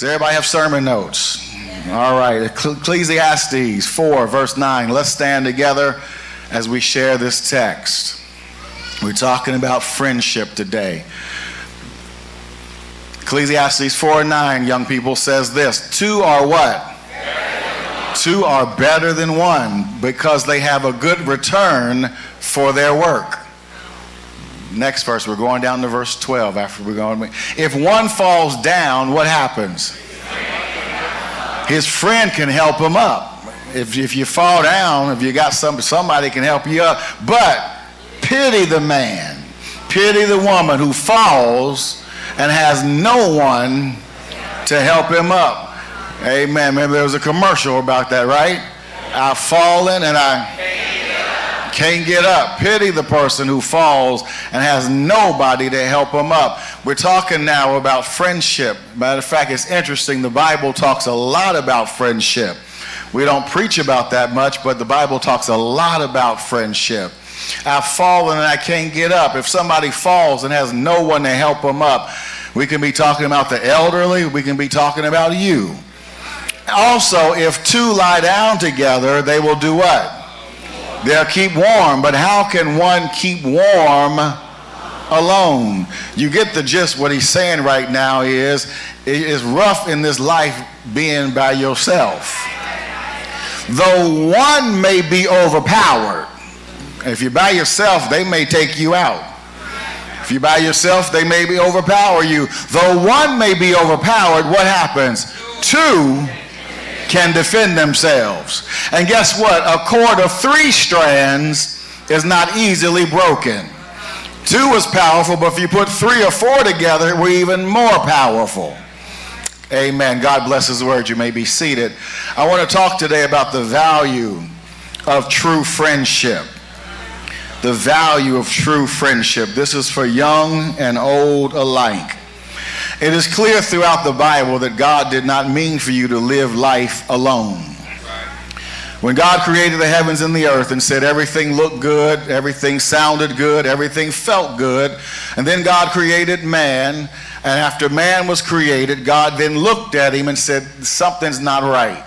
Does everybody have sermon notes? All right, Ecclesiastes 4, verse 9. Let's stand together as we share this text. We're talking about friendship today. Ecclesiastes 4:9, young people, says this: two are what? Two are better than one, because they have a good return for their work. Next verse, we're going down to verse 12 after we're going. If one falls down, what happens? His friend can help him up. If you fall down, if you got somebody can help you up. But pity the man, pity the woman who falls and has no one to help him up. Amen. Maybe there was a commercial about that, right? I've fallen and I can't get up. Pity the person who falls and has nobody to help him up. We're talking now about friendship. Matter of fact, it's interesting. The Bible talks a lot about friendship. We don't preach about that much, but the Bible talks a lot about friendship. I've fallen and I can't get up. If somebody falls and has no one to help them up, we can be talking about the elderly. We can be talking about you. Also, if two lie down together, they will do what? They'll keep warm. But how can one keep warm alone? You get the gist. What he's saying right now is, it is rough in this life being by yourself. Though one may be overpowered. If you're by yourself, they may take you out. If you're by yourself, they may overpower you. Though one may be overpowered, what happens? Two can defend themselves. And guess what? A cord of 3 strands is not easily broken. 2 is powerful, but if you put 3 or 4 together, we're even more powerful. Amen. God bless his word. You may be seated. I want to talk today about the value of true friendship. The value of true friendship. This is for young and old alike. It is clear throughout the Bible that God did not mean for you to live life alone. When God created the heavens and the earth and said everything looked good, everything sounded good, everything felt good, and then God created man, and after man was created, God then looked at him and said, something's not right.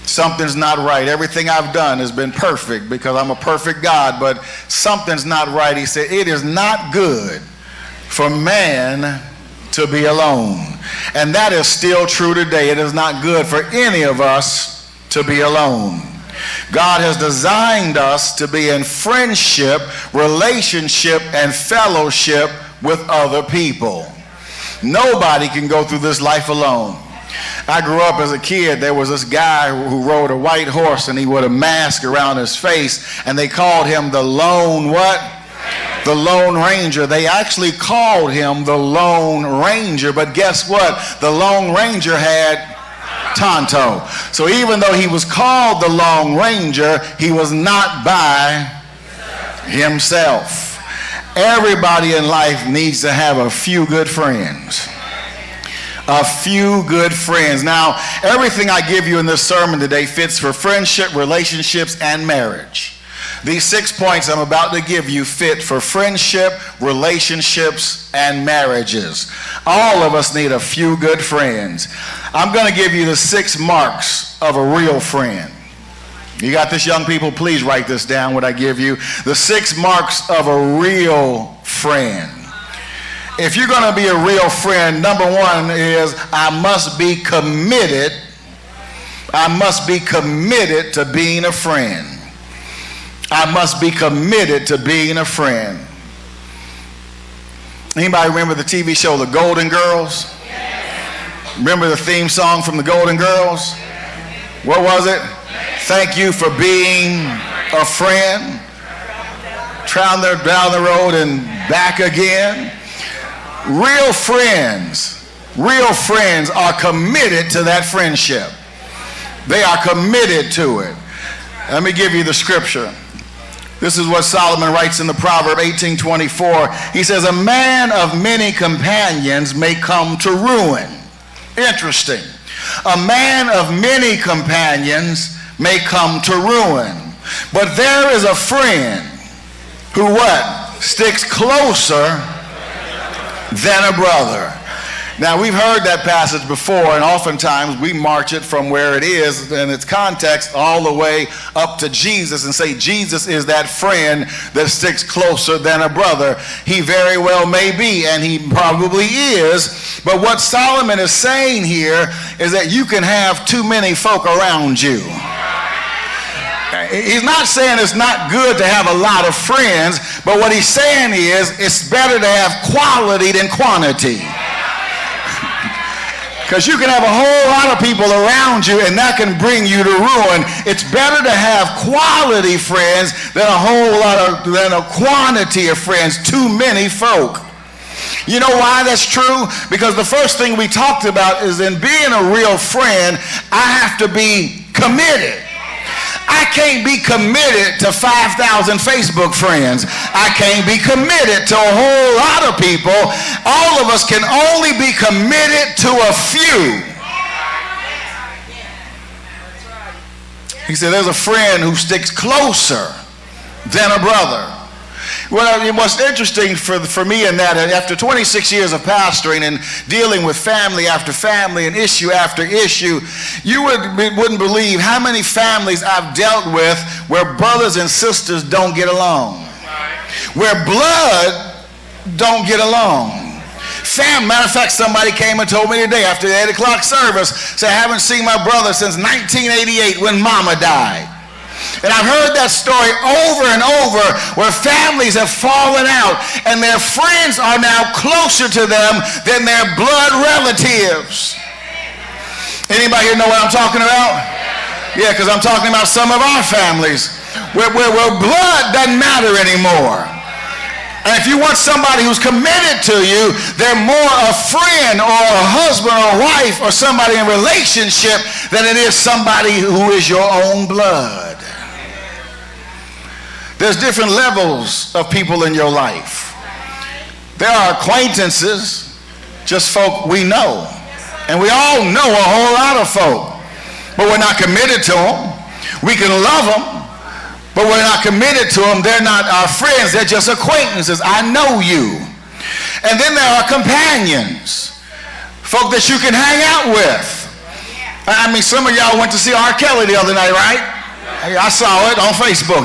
Something's not right. Everything I've done has been perfect because I'm a perfect God, but something's not right. He said, it is not good for man to be alone. And that is still true today. It is not good for any of us to be alone. God has designed us to be in friendship, relationship, and fellowship with other people. Nobody can go through this life alone. I grew up as a kid. There was this guy who rode a white horse, and he wore a mask around his face, and they called him the Lone what? The Lone Ranger. They actually called him the Lone Ranger, but guess what? The Lone Ranger had Tonto. So even though he was called the Lone Ranger, he was not by himself. Everybody in life needs to have a few good friends. A few good friends. Now, everything I give you in this sermon today fits for friendship, relationships, and marriage. These 6 points I'm about to give you fit for friendship, relationships, and marriages. All of us need a few good friends. I'm going to give you the 6 marks of a real friend. You got this, young people? Please write this down, what I give you. The 6 marks of a real friend. If you're going to be a real friend, number 1 is I must be committed. I must be committed to being a friend. I must be committed to being a friend. Anybody remember the TV show The Golden Girls? Remember the theme song from The Golden Girls? What was it? Thank you for being a friend. Down the road and back again. Real friends are committed to that friendship. They are committed to it. Let me give you the scripture. This is what Solomon writes in the Proverb 18:24. He says, a man of many companions may come to ruin. Interesting. A man of many companions may come to ruin. But there is a friend who what? Sticks closer than a brother. Now, we've heard that passage before, and oftentimes we march it from where it is in its context all the way up to Jesus and say Jesus is that friend that sticks closer than a brother. He very well may be, and he probably is. But what Solomon is saying here is that you can have too many folk around you. He's not saying it's not good to have a lot of friends, but what he's saying is it's better to have quality than quantity. Because you can have a whole lot of people around you and that can bring you to ruin. It's better to have quality friends than a quantity of friends, too many folk. You know why that's true? Because the first thing we talked about is in being a real friend, I have to be committed. I can't be committed to 5,000 Facebook friends. I can't be committed to a whole lot of people. All of us can only be committed to a few. He said there's a friend who sticks closer than a brother. Well, what's interesting for me in that, after 26 years of pastoring and dealing with family after family and issue after issue, you wouldn't believe how many families I've dealt with where brothers and sisters don't get along, where blood don't get along. Matter of fact, somebody came and told me today after the 8 o'clock service, said, I haven't seen my brother since 1988 when Mama died. And I've heard that story over and over where families have fallen out and their friends are now closer to them than their blood relatives. Anybody here know what I'm talking about? Yeah, because I'm talking about some of our families where blood doesn't matter anymore. And if you want somebody who's committed to you, they're more a friend or a husband or wife or somebody in relationship than it is somebody who is your own blood. There's different levels of people in your life. There are acquaintances, just folk we know. And we all know a whole lot of folk, but we're not committed to them. We can love them, but we're not committed to them. They're not our friends, they're just acquaintances. I know you. And then there are companions, folk that you can hang out with. I mean, some of y'all went to see R. Kelly the other night, right? I saw it on Facebook.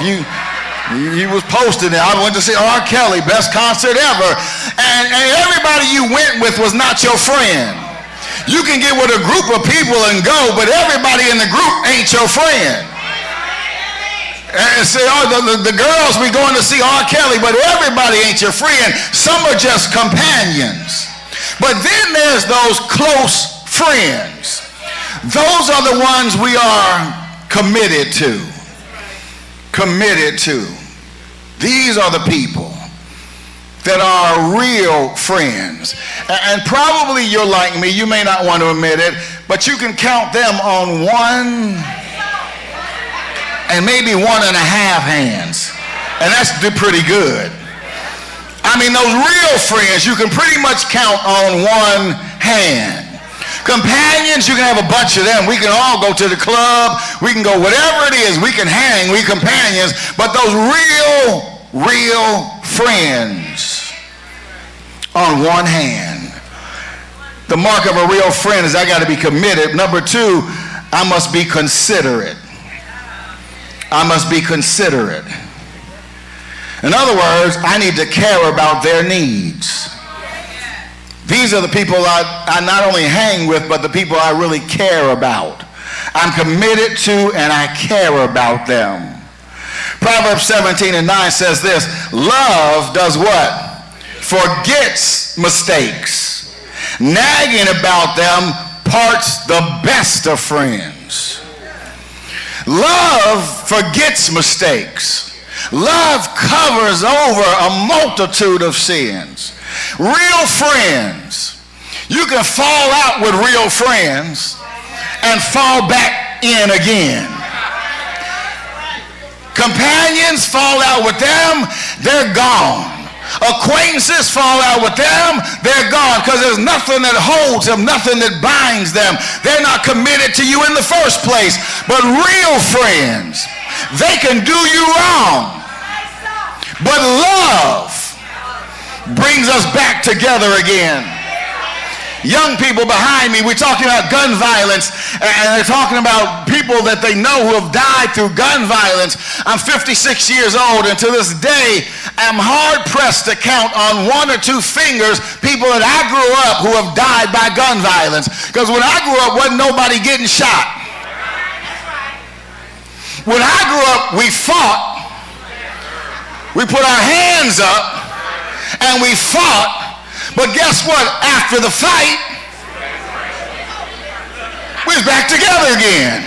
He was posting it. I went to see R. Kelly, best concert ever. And everybody you went with was not your friend. You can get with a group of people and go, but everybody in the group ain't your friend. And say, the girls, we going to see R. Kelly, but everybody ain't your friend. Some are just companions. But then there's those close friends. Those are the ones we are committed to. Committed to. These are the people that are real friends. And probably you're like me, you may not want to admit it, but you can count them on one and maybe 1.5 hands. And that's pretty good. I mean, those real friends you can pretty much count on one hand. Companions, you can have a bunch of them. We can all go to the club. We can go whatever it is. We can hang. We companions. But those real friends on one hand. The mark of a real friend is I got to be committed. Number 2, I must be considerate. I must be considerate. In other words, I need to care about their needs. These are the people I not only hang with, but the people I really care about. I'm committed to and I care about them. Proverbs 17:9 says this, love does what? Forgets mistakes. Nagging about them parts the best of friends. Love forgets mistakes. Love covers over a multitude of sins. Real friends, you can fall out with real friends and fall back in again. Companions, fall out with them, they're gone. Acquaintances, fall out with them, they're gone, because there's nothing that holds them, nothing that binds them. They're not committed to you in the first place. But real friends, they can do you wrong, but love brings us back together again. Young people behind me, we're talking about gun violence, and they're talking about people that they know who have died through gun violence. I'm 56 years old, and to this day, I'm hard-pressed to count on one or two fingers people that I grew up who have died by gun violence. Because when I grew up, wasn't nobody getting shot. When I grew up, we fought. We put our hands up, and we fought. But guess what? After the fight, we're back together again.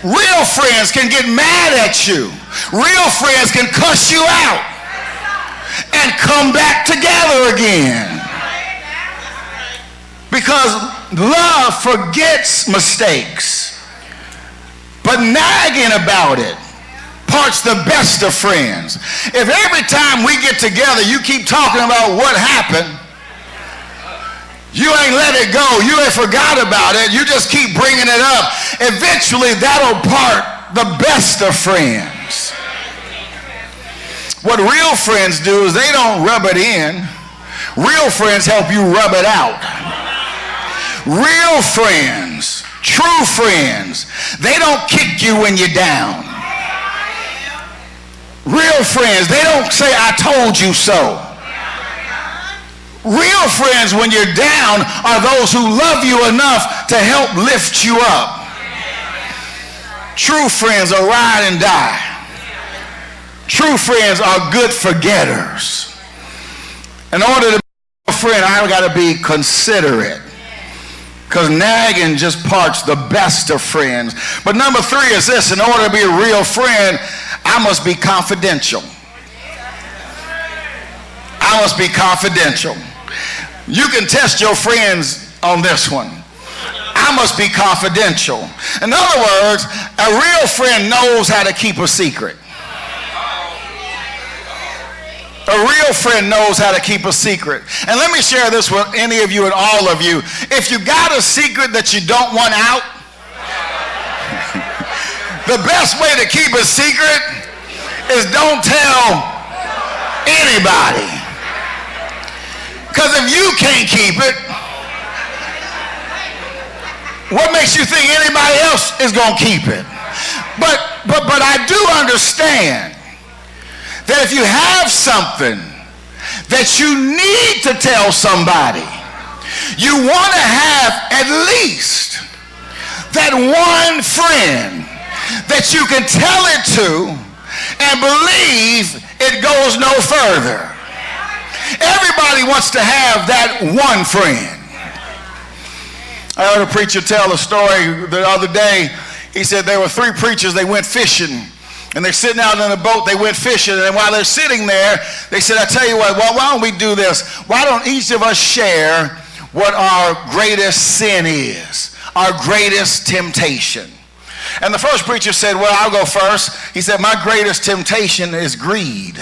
Real friends can get mad at you. Real friends can cuss you out and come back together again. Because love forgets mistakes. But nagging about it parts the best of friends. If every time we get together you keep talking about what happened, you ain't let it go, you ain't forgot about it, you just keep bringing it up, eventually that'll part the best of friends. What real friends do is they don't rub it in. Real friends help you rub it out. Real friends, true friends, they don't kick you when you're down. Real friends, they don't say, I told you so. Real friends, when you're down, are those who love you enough to help lift you up. True friends are ride and die. True friends are good forgetters. In order to be a friend, I've got to be considerate. Because nagging just parts the best of friends. But number 3 is this: in order to be a real friend, I must be confidential. I must be confidential. You can test your friends on this one. I must be confidential. In other words, a real friend knows how to keep a secret. A real friend knows how to keep a secret. And let me share this with any of you and all of you. If you got a secret that you don't want out, the best way to keep a secret is don't tell anybody. Because if you can't keep it, what makes you think anybody else is going to keep it? But I do understand that if you have something that you need to tell somebody, you want to have at least that one friend that you can tell it to and believe it goes no further. Everybody wants to have that one friend. I heard a preacher tell a story the other day. He said there were 3 preachers, they went fishing. And they're sitting out in a boat, they went fishing, and while they're sitting there, they said, I tell you what, well, why don't we do this? Why don't each of us share what our greatest sin is, our greatest temptation? And the first preacher said, well, I'll go first. He said, my greatest temptation is greed.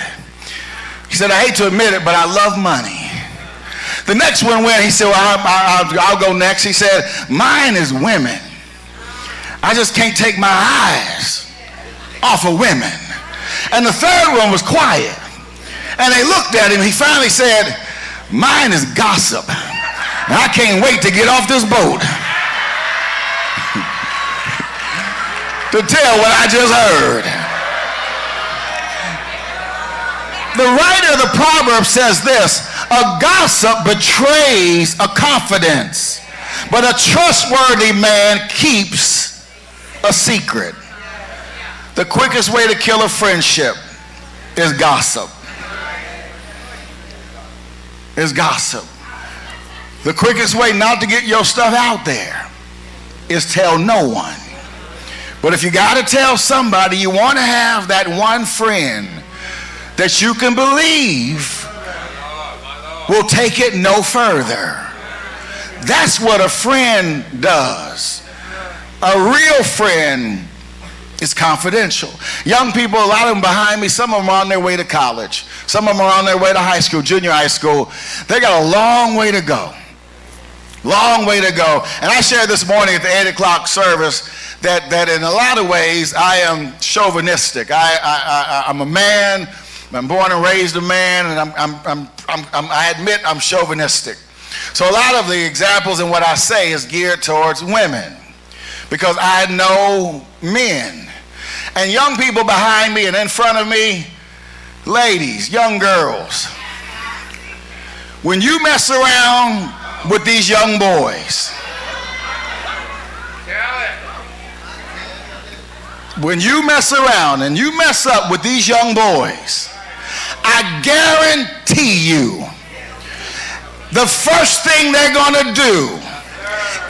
He said, I hate to admit it, but I love money. The next one went, he said, well, I'll go next. He said, mine is women. I just can't take my eyes off of women. And the third one was quiet. And they looked at him. He finally said, mine is gossip. And I can't wait to get off this boat to tell what I just heard. The writer of the proverb says this: a gossip betrays a confidence, but a trustworthy man keeps a secret. The quickest way to kill a friendship is gossip. Is gossip. The quickest way not to get your stuff out there is tell no one. But if you got to tell somebody, you want to have that one friend that you can believe will take it no further. That's what a friend does. A real friend is confidential. Young people, a lot of them behind me, some of them are on their way to college. Some of them are on their way to high school, junior high school. They got a long way to go. Long way to go. And I shared this morning at the 8 o'clock service that in a lot of ways I am chauvinistic. I'm a man I'm born and raised a man, and I admit I'm chauvinistic. So a lot of the examples in what I say is geared towards women, because I know men. And young people behind me and in front of me, ladies, young girls, when you mess around with these young boys, when you mess around and you mess up with these young boys, I guarantee you, the first thing they're going to do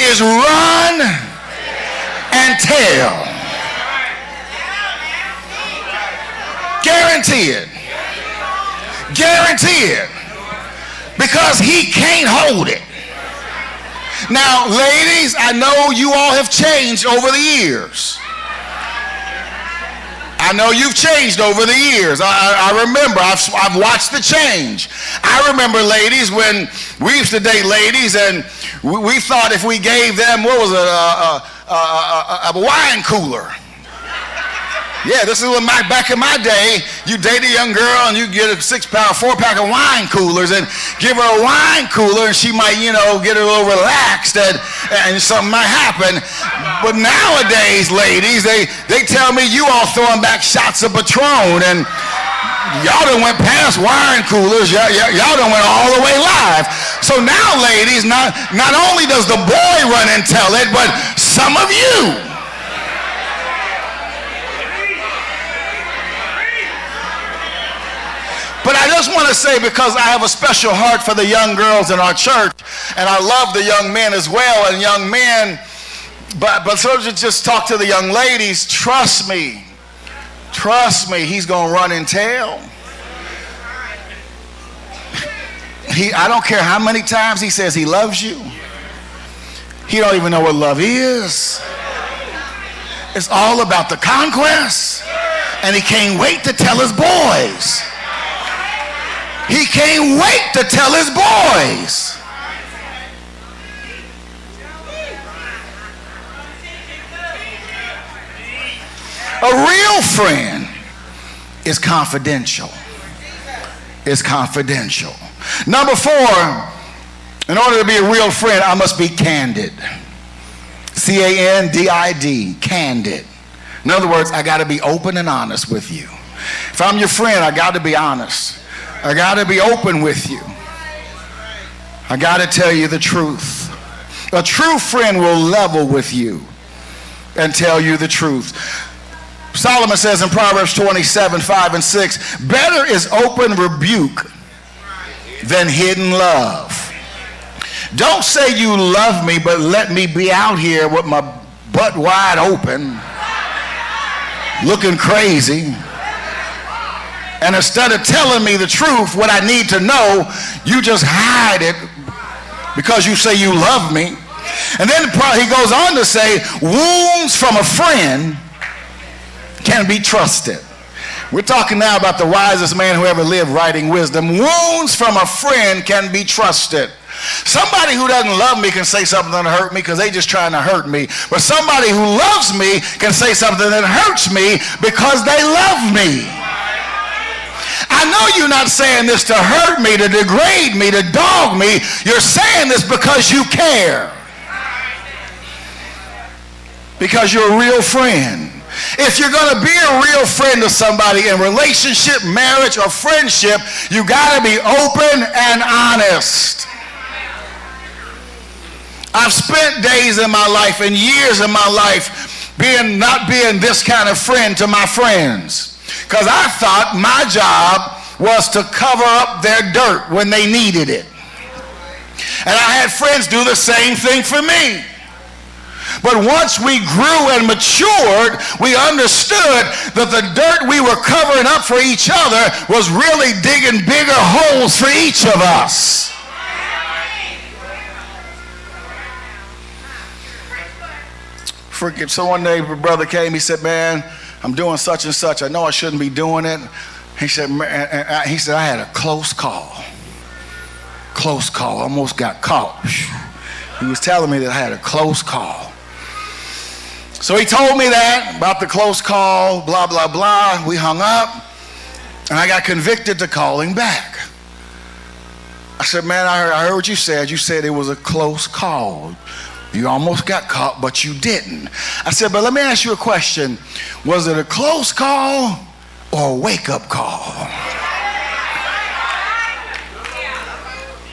is run and tell. Guarantee it. Guarantee it. Because he can't hold it. Now, ladies, I know you all have changed over the years. I know you've changed over the years. I remember, I've watched the change. I remember, ladies, when we used to date ladies, and we thought if we gave them, what was it, a wine cooler. Yeah, this is when back in my day, you date a young girl and you get a 6-pack, 4-pack of wine coolers and give her a wine cooler, and she might, get a little relaxed and something might happen. But nowadays, ladies, they tell me you all throwing back shots of Patron, and y'all done went past wine coolers. Y'all done went all the way live. So now, ladies, not only does the boy run and tell it, but some of you. But I just want to say, because I have a special heart for the young girls in our church, and I love the young men as well, and young men, but so just talk to the young ladies, trust me, he's going to run and tell. I don't care how many times he says he loves you. He don't even know what love is. It's all about the conquest, and he can't wait to tell his boys. He can't wait to tell his boys. A real friend is confidential. It's confidential. Number 4, in order to be a real friend, I must be candid. C-A-N-D-I-D, candid. In other words, I got to be open and honest with you. If I'm your friend, I got to be honest. I got to be open with you. I got to tell you the truth. A true friend will level with you and tell you the truth. Solomon says in Proverbs 27:5-6, better is open rebuke than hidden love. Don't say you love me, but let me be out here with my butt wide open, looking crazy. And instead of telling me the truth, what I need to know, you just hide it because you say you love me. And then he goes on to say, wounds from a friend can be trusted. We're talking now about the wisest man who ever lived, writing wisdom. Wounds from a friend can be trusted. Somebody who doesn't love me can say something that hurt me because they just trying to hurt me. But somebody who loves me can say something that hurts me because they love me. I know you're not saying this to hurt me, to degrade me, to dog me. You're saying this because you care. Because you're a real friend. If you're going to be a real friend to somebody in relationship, marriage, or friendship, you got to be open and honest. I've spent days in my life and years in my life not being this kind of friend to my friends. Because I thought my job was to cover up their dirt when they needed it. And I had friends do the same thing for me. But once we grew and matured, we understood that the dirt we were covering up for each other was really digging bigger holes for each of us. So one day, my brother came, he said, man, I'm doing such and such. I know I shouldn't be doing it. He said, I had a close call. Close call. Almost got caught. He was telling me that I had a close call. So he told me that about the close call, blah, blah, blah. We hung up. And I got convicted to calling back. I said, man, I heard what you said. You said it was a close call. You almost got caught, but you didn't. I said, but let me ask you a question. Was it a close call or a wake-up call?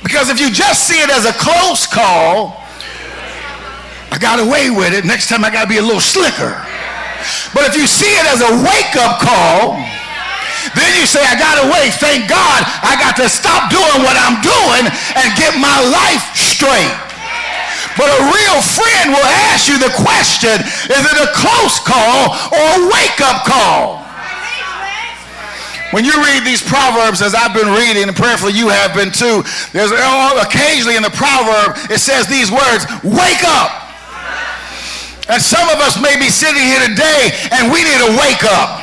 Because if you just see it as a close call, I got away with it. Next time I got to be a little slicker. But if you see it as a wake-up call, then you say, I got away. Thank God I got to stop doing what I'm doing and get my life straight. But a real friend will ask you the question, is it a close call or a wake-up call? When you read these Proverbs, as I've been reading, and prayerfully you have been too, there's occasionally in the proverb, it says these words, wake up. And some of us may be sitting here today and we need to wake up.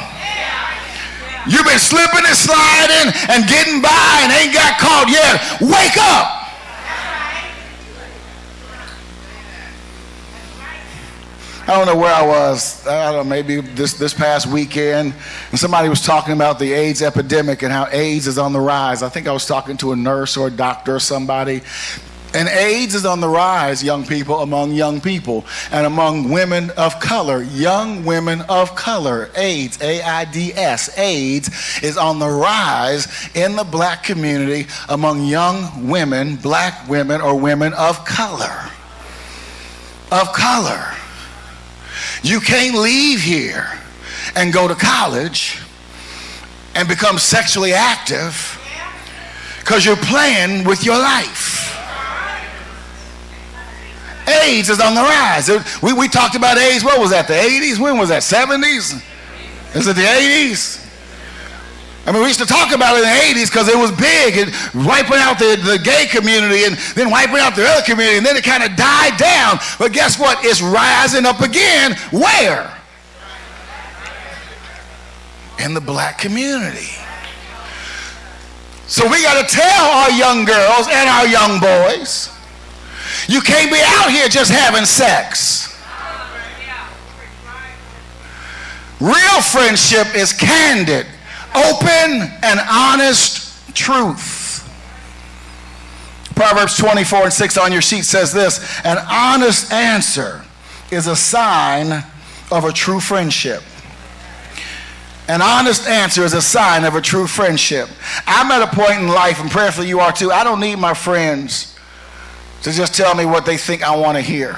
You've been slipping and sliding and getting by and ain't got caught yet. Wake up. I don't know where I was. I don't know, maybe this past weekend, and somebody was talking about the AIDS epidemic and how AIDS is on the rise. I think I was talking to a nurse or a doctor or somebody. And AIDS is on the rise, young people, among young people and among women of color. Young women of color. AIDS, AIDS, AIDS is on the rise in the black community among young women, black women, or women of color. Of color. You can't leave here and go to college and become sexually active because you're playing with your life. AIDS is on the rise. We talked about AIDS, what was that, the 80s? When was that, 70s? Is it the 80s? I mean, we used to talk about it in the 80s because it was big and wiping out the gay community and then wiping out the other community, and then it kind of died down. But guess what? It's rising up again. Where? In the black community. So we got to tell our young girls and our young boys, you can't be out here just having sex. Real friendship is candid, open and honest truth. Proverbs 24:6 on your sheet says this, an honest answer is a sign of a true friendship. An honest answer is a sign of a true friendship. I'm at a point in life, and prayerfully you are too, I don't need my friends to just tell me what they think I want to hear.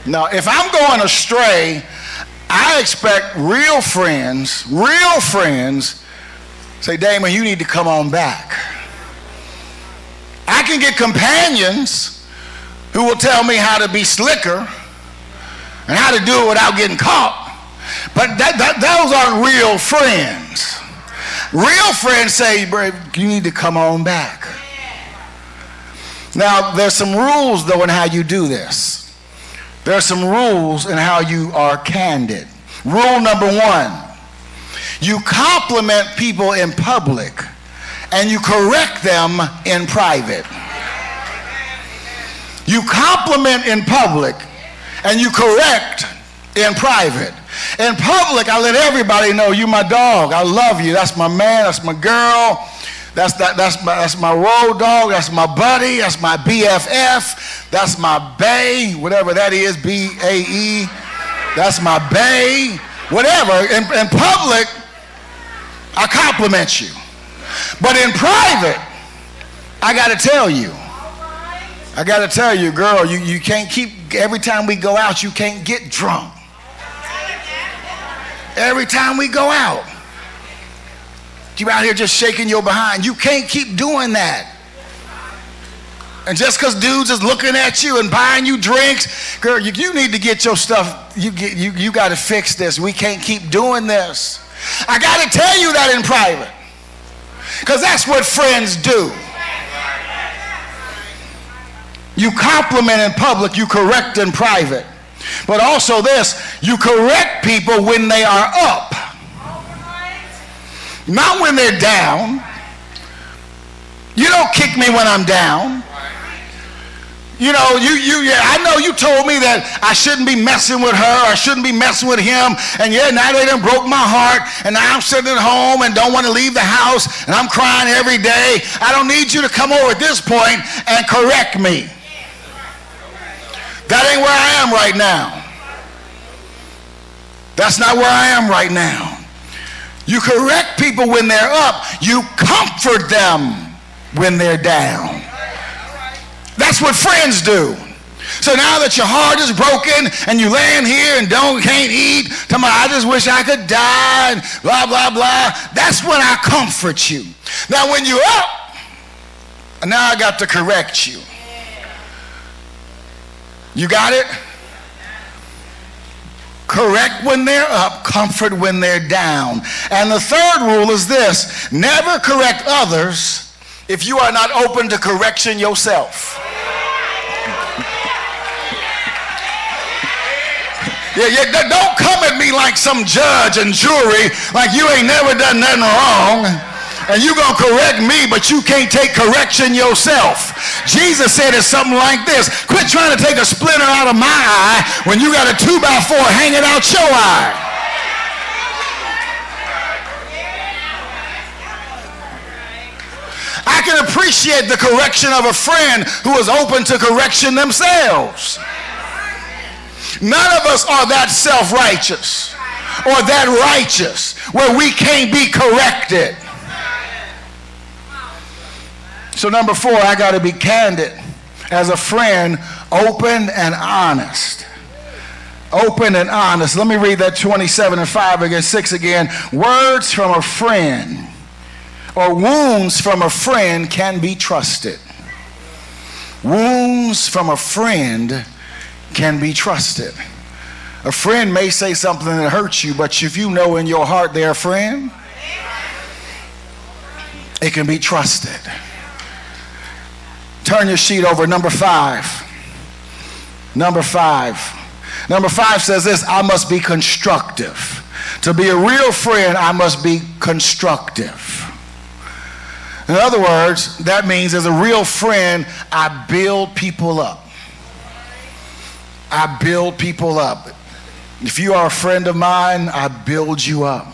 Now, if I'm going astray, I expect real friends, say, Damon, you need to come on back. I can get companions who will tell me how to be slicker and how to do it without getting caught, but those aren't real friends. Real friends say, you need to come on back. Now, there's some rules, though, in how you do this. There are some rules in how you are candid. Rule number 1, you compliment people in public and you correct them in private. You compliment in public and you correct in private. In public, I let everybody know, you my dog, I love you, that's my man, that's my girl, that's my road dog, that's my buddy, that's my BFF, that's my bae, whatever that is, B-A-E, that's my bae, whatever. In public, I compliment you. But in private, I got to tell you, girl, you can't keep, every time we go out, you can't get drunk. Every time we go out, you out here just shaking your behind. You can't keep doing that. And just because dudes is looking at you and buying you drinks, girl, you need to get your stuff. You got to fix this. We can't keep doing this. I got to tell you that in private, because that's what friends do. You compliment in public, you correct in private. But also this, you correct people when they are up, not when they're down. You don't kick me when I'm down. You know, I know you told me that I shouldn't be messing with her, or I shouldn't be messing with him, and yeah, now they done broke my heart, and now I'm sitting at home and don't want to leave the house, and I'm crying every day. I don't need you to come over at this point and correct me. That ain't where I am right now. That's not where I am right now. You correct people when they're up. You comfort them when they're down. That's what friends do. So now that your heart is broken and you laying here and can't eat, tell me, I just wish I could die, and blah, blah, blah. That's when I comfort you. Now when you're up, now I got to correct you. You got it? Correct when they're up, comfort when they're down. And the third rule is this: never correct others if you are not open to correction yourself. Yeah, don't come at me like some judge and jury, like you ain't never done nothing wrong, and you gonna correct me, but you can't take correction yourself. Jesus said it's something like this: quit trying to take a splinter out of my eye when you got a 2x4 hanging out your eye. I can appreciate the correction of a friend who is open to correction themselves. None of us are that self-righteous or that righteous where we can't be corrected. So number 4, I got to be candid as a friend, open and honest. Open and honest. Let me read that 27:5 again, 6 again. Words from a friend or wounds from a friend can be trusted. Wounds from a friend can be trusted. A friend may say something that hurts you, but if you know in your heart they're a friend, it can be trusted. Turn your sheet over, number 5. Number 5. Number 5 says this: I must be constructive. To be a real friend, I must be constructive. In other words, that means as a real friend, I build people up. I build people up. If you are a friend of mine, I build you up.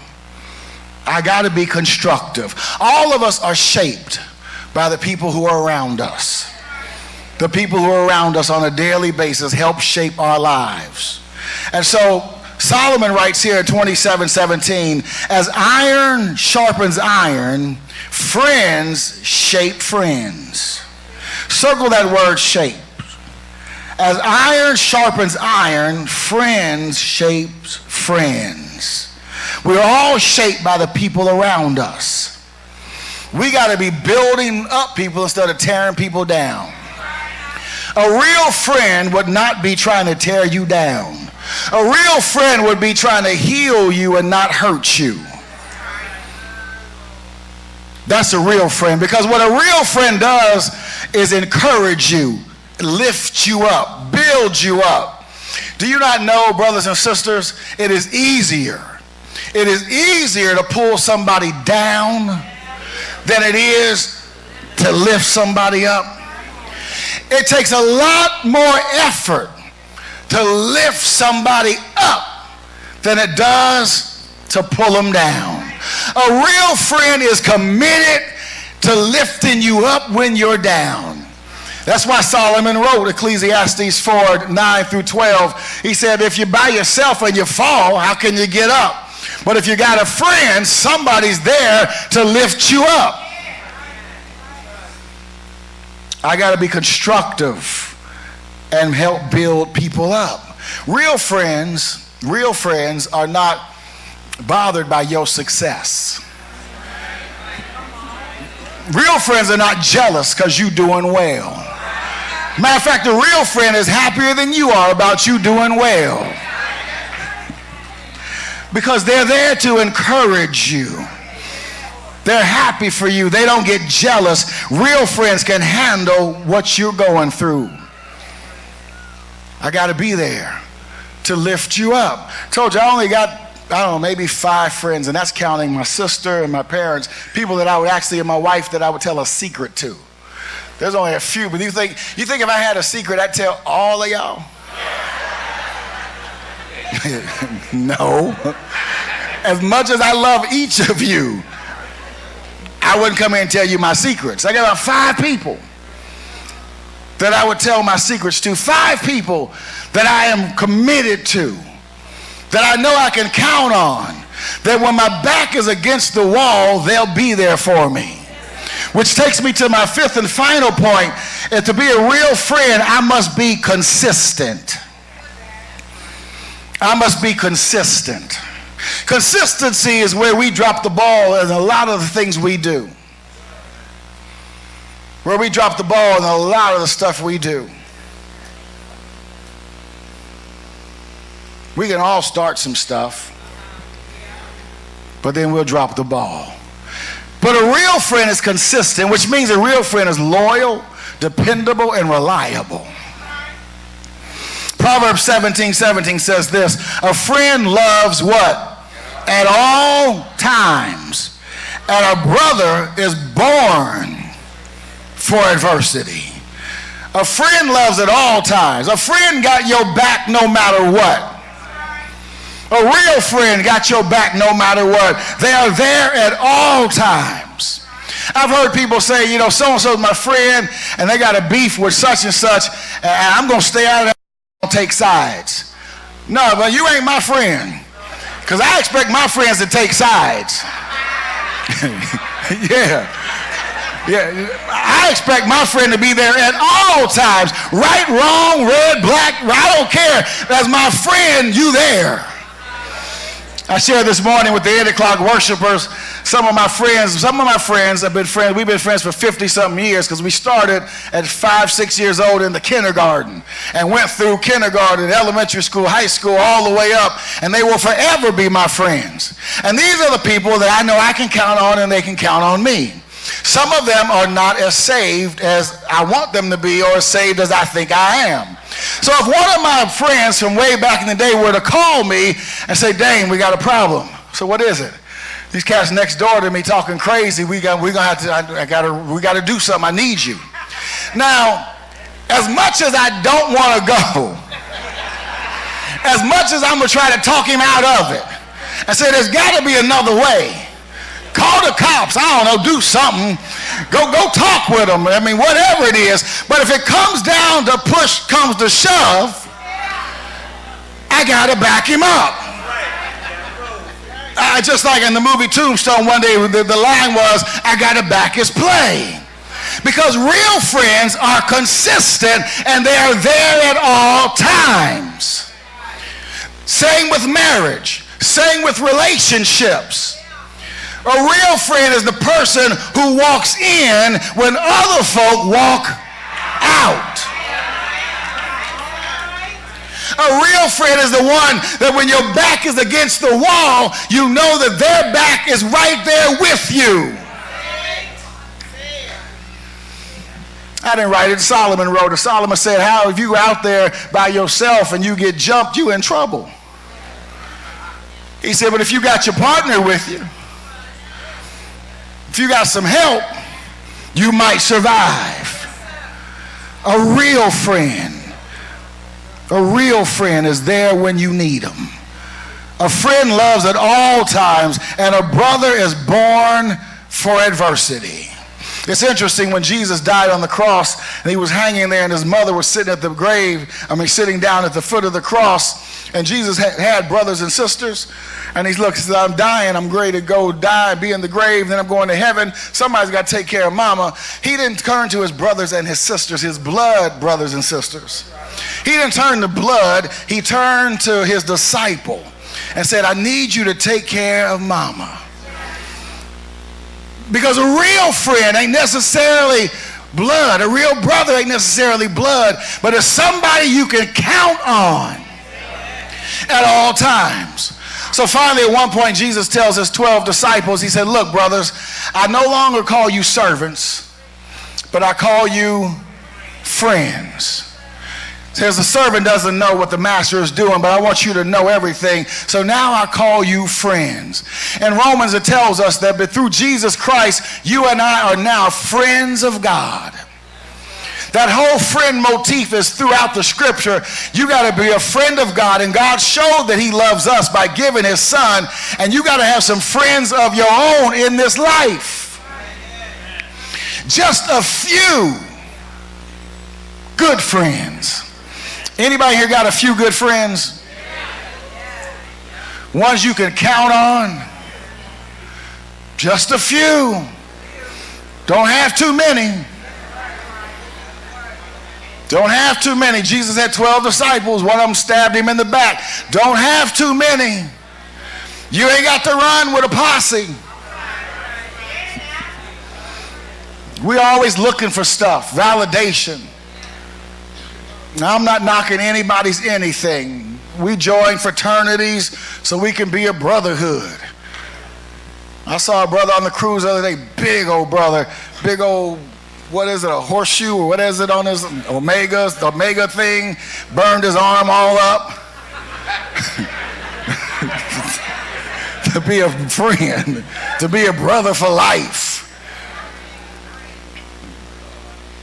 I got to be constructive. All of us are shaped by the people who are around us. The people who are around us on a daily basis help shape our lives. And so Solomon writes here in 27:17, as iron sharpens iron, friends shape friends. Circle that word shape. As iron sharpens iron, friends shapes friends. We're all shaped by the people around us. We got to be building up people instead of tearing people down. A real friend would not be trying to tear you down. A real friend would be trying to heal you and not hurt you. That's a real friend, because what a real friend does is encourage you, lift you up, build you up. Do you not know, brothers and sisters, it is easier to pull somebody down than it is to lift somebody up? It takes a lot more effort to lift somebody up than it does to pull them down. A real friend is committed to lifting you up when you're down. That's why Solomon wrote Ecclesiastes 4:9-12. He said, if you're by yourself and you fall, how can you get up? But if you got a friend, somebody's there to lift you up. I got to be constructive and help build people up. Real friends are not bothered by your success. Real friends are not jealous because you're doing well. Matter of fact, the real friend is happier than you are about you doing well, because they're there to encourage you. They're happy for you. They don't get jealous. Real friends can handle what you're going through. I got to be there to lift you up. Told you I only got, maybe 5 friends, and that's counting my sister and my parents, people that I would actually, and my wife, that I would tell a secret to. There's only a few, but you think if I had a secret, I'd tell all of y'all? No. As much as I love each of you, I wouldn't come here and tell you my secrets. I got about 5 people that I would tell my secrets to. 5 people that I am committed to, that I know I can count on, that when my back is against the wall, they'll be there for me. Which takes me to my 5th and final point, and to be a real friend, I must be consistent. I must be consistent. Consistency is where we drop the ball in a lot of the things we do. Where we drop the ball in a lot of the stuff we do. We can all start some stuff, but then we'll drop the ball. But a real friend is consistent, which means a real friend is loyal, dependable, and reliable. Proverbs 17:17 says this: a friend loves what? At all times. And a brother is born for adversity. A friend loves at all times. A friend got your back no matter what. A real friend got your back no matter what. They are there at all times. I've heard people say, you know, so-and-so's my friend, and they got a beef with such and such, and I'm going to stay out of that and take sides. No, but you ain't my friend, because I expect my friends to take sides. Yeah. I expect my friend to be there at all times. Right, wrong, red, black, I don't care. As my friend, you there. I shared this morning with the 8 o'clock worshipers, some of my friends have been friends, we've been friends for 50-something years, because we started at 5, 6 years old in the kindergarten and went through kindergarten, elementary school, high school, all the way up, and they will forever be my friends. And these are the people that I know I can count on and they can count on me. Some of them are not as saved as I want them to be, or as saved as I think I am. So if one of my friends from way back in the day were to call me and say, Dane, we got a problem. So what is it? These cats next door to me talking crazy. We got to do something. I need you. Now, as much as I don't want to go, as much as I'm going to try to talk him out of it, I say there's got to be another way. Call the cops, I don't know, do something. Go talk with them. I mean, whatever it is. But if it comes down to push comes to shove, I got to back him up. Just like in the movie Tombstone, one day the line was, I got to back his play. Because real friends are consistent and they are there at all times. Same with marriage. Same with relationships. A real friend is the person who walks in when other folk walk out. A real friend is the one that when your back is against the wall, you know that their back is right there with you. I didn't write it. Solomon wrote it. Solomon said, how if you go out there by yourself and you get jumped, you in trouble. He said, but if you got your partner with you, if you got some help, you might survive. A real friend is there when you need them. A friend loves at all times, and a brother is born for adversity. It's interesting, when Jesus died on the cross and he was hanging there and his mother was sitting down at the foot of the cross, and Jesus had brothers and sisters, and he said, I'm dying, I'm ready to go die, be in the grave, then I'm going to heaven, somebody's got to take care of mama. He didn't turn to his brothers and his sisters, his blood brothers and sisters. He didn't turn to blood, he turned to his disciple and said, I need you to take care of mama. Because a real friend ain't necessarily blood. A real brother ain't necessarily blood, but it's somebody you can count on at all times. So finally, at one point, Jesus tells his 12 disciples, he said, look, brothers, I no longer call you servants, but I call you friends. Says the servant doesn't know what the master is doing, but I want you to know everything. So now I call you friends. In Romans, it tells us that through Jesus Christ, you and I are now friends of God. That whole friend motif is throughout the scripture. You got to be a friend of God, and God showed that he loves us by giving his son, and you got to have some friends of your own in this life. Just a few good friends. Anybody here got a few good friends? Ones you can count on? Just a few. Don't have too many. Don't have too many. Jesus had 12 disciples. One of them stabbed him in the back. Don't have too many. You ain't got to run with a posse. We're always looking for stuff, validation. Now, I'm not knocking anybody's anything. We join fraternities so we can be a brotherhood. I saw a brother on the cruise the other day, big old brother, big old, what is it, a horseshoe or what is it on his Omega thing, burned his arm all up. To be a friend, to be a brother for life.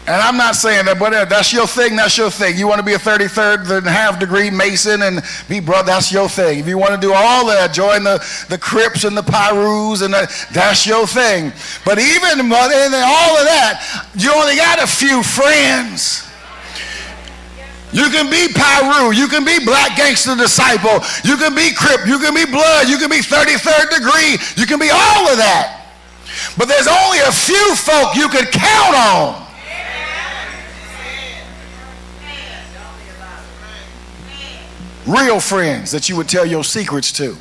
And I'm not saying that, but that's your thing, that's your thing. You want to be a 33rd and half degree Mason and be brother, that's your thing. If you want to do all that, join the Crips and the Pyrus, and that's your thing. But even in all of that, you only got a few friends. You can be Pyru, you can be Black Gangster Disciple, you can be Crip, you can be Blood, you can be 33rd degree, you can be all of that. But there's only a few folk you can count on. Real friends that you would tell your secrets to.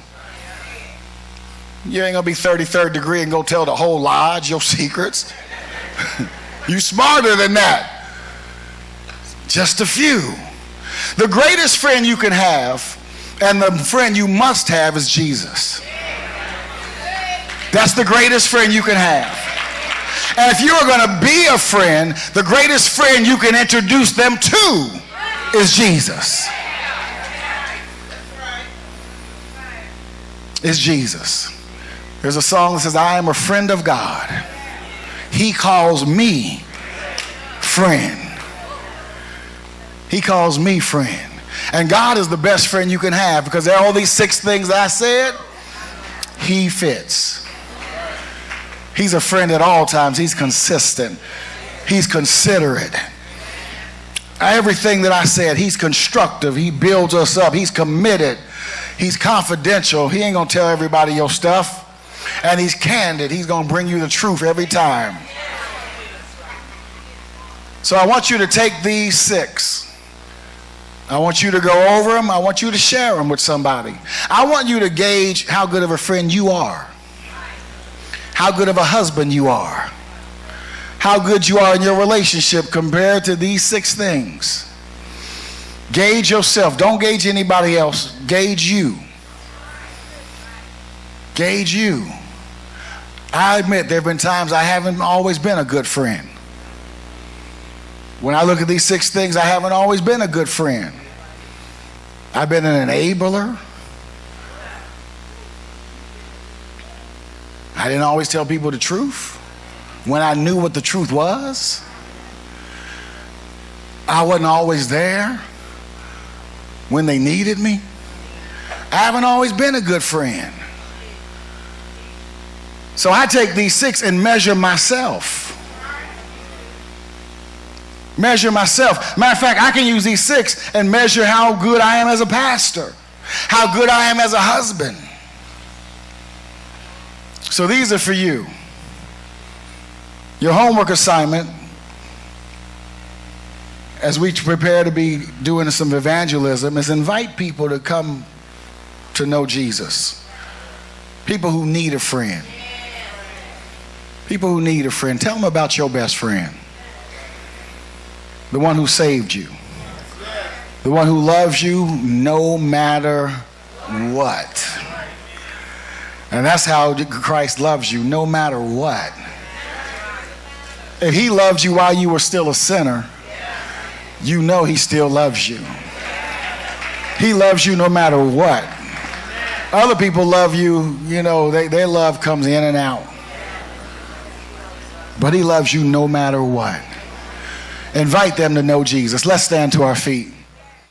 You ain't gonna be 33rd degree and go tell the whole lodge your secrets. You smarter than that. Just a few. The greatest friend you can have, and the friend you must have, is Jesus. That's the greatest friend you can have. And if you are going to be a friend, the greatest friend you can introduce them to is Jesus. Is Jesus. There's a song that says, I am a friend of God. He calls me friend. He calls me friend. And God is the best friend you can have, because there are all these 6 things that I said. He fits. He's a friend at all times. He's consistent. He's considerate. Everything that I said, he's constructive. He builds us up. He's committed. He's confidential. He ain't going to tell everybody your stuff. And he's candid. He's going to bring you the truth every time. So I want you to take these 6. I want you to go over them. I want you to share them with somebody. I want you to gauge how good of a friend you are. How good of a husband you are. How good you are in your relationship compared to these 6 things. Gauge yourself. Don't gauge anybody else. Gauge you. Gauge you. I admit there have been times I haven't always been a good friend. When I look at these 6 things, I haven't always been a good friend. I've been an enabler. I didn't always tell people the truth when I knew what the truth was. I wasn't always there when they needed me. I haven't always been a good friend. So I take these 6 and measure myself. Measure myself. Matter of fact, I can use these 6 and measure how good I am as a pastor, how good I am as a husband. So these are for you. Your homework assignment, as we prepare to be doing some evangelism, is invite people to come to know Jesus. People who need a friend. People who need a friend. Tell them about your best friend. The one who saved you. The one who loves you no matter what. And that's how Christ loves you, no matter what. If he loved you while you were still a sinner, you know he still loves you. He loves you no matter what. Other people love you, you know, their love comes in and out. But he loves you no matter what. Invite them to know Jesus. Let's stand to our feet.